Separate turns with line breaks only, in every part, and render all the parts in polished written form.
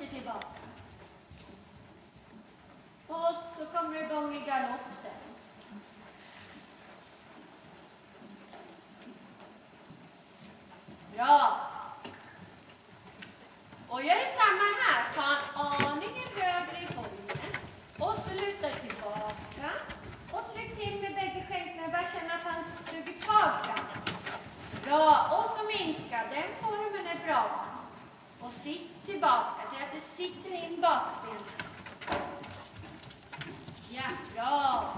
tillbaka. Och så kommer du igång i galopp sen. Bra. Och gör detsamma här. Ta en aning högre i formen. Och så lutar tillbaka. Och tryck till med bägge skänklarna. Bara känna att han trycker tag fram. Bra. Och så minska. Den formen är bra. Och sitt tillbaka till att du sitter in bakbenen. Ja, bra.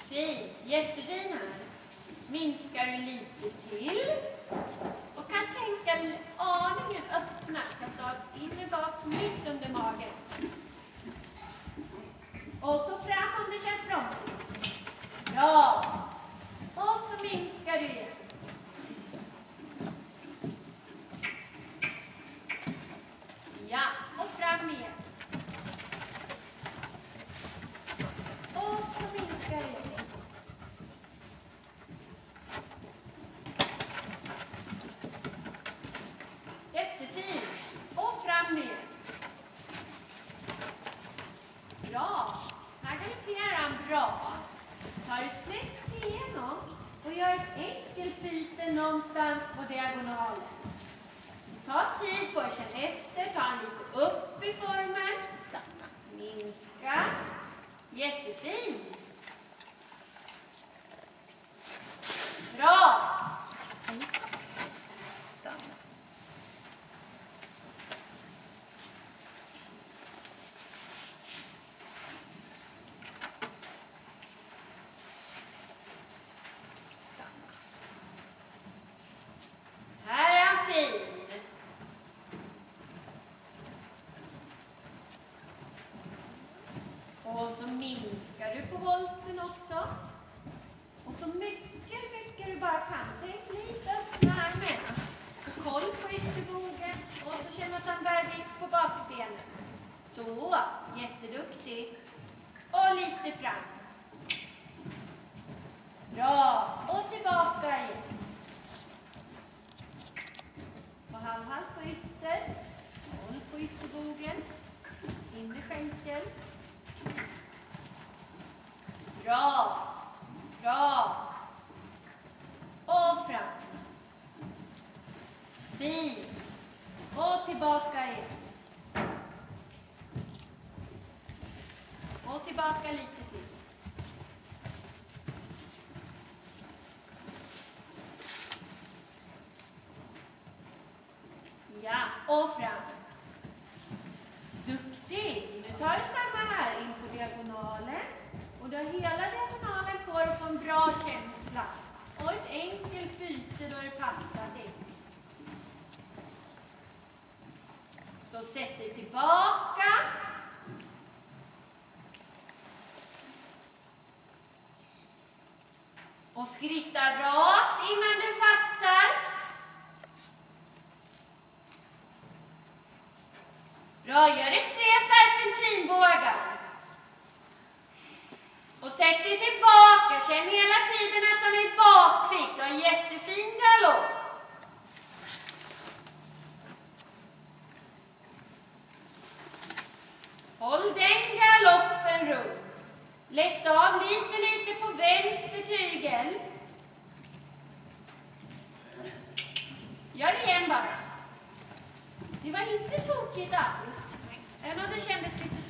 Fin. Jättefin här. Minskar du lite till. Och kan tänka aningen öppna så att du har inne bak mitt under magen. Och så fram om det känns bromsigt. Bra. Och så minskar du igen. Ja, och fram igen. Och så minskar du igen. Jättefint. Och fram igen. Bra. Här galopperar han bra. Tar du snett igenom och gör ett enkelt byte någonstans på diagonalen. Ta tid på att känna efter. Ta han lite upp i formen. Minska. Jättefint. Bra. Här är han fin. Och så minskar du på volten också. Och så mycket du bara kan. Tänk lite öppna här med. Så koll på ytterbogen. Och så känner att han bär vikt på bakbenen. Så, jätteduktig. Och lite fram. Bra. Och tillbaka igen. Och halvhalt på ytter. Håll på ytterbogen. Inre skänkel. Bra. Bra. Och fram. Fint. Och tillbaka igen. Och tillbaka lite till. Ja, och fram. Duktig. Nu tar du samma här in på diagonalen. Och du har hela diagonalen på dig på en bra känsla. Och ett enkelt byte då det passar dig. Så sätt dig tillbaka. Och skritta rakt innan du fattar. Bra, gör det 3 serpentinbågar. Och sätt dig tillbaka. Känn hela tiden att han är bakvikt. Du har en jättefin galopp. Håll den galoppen runt. Lätt av lite på vänster tygel. Gör det igen bara. Det var inte tokigt alls. Även om det kändes lite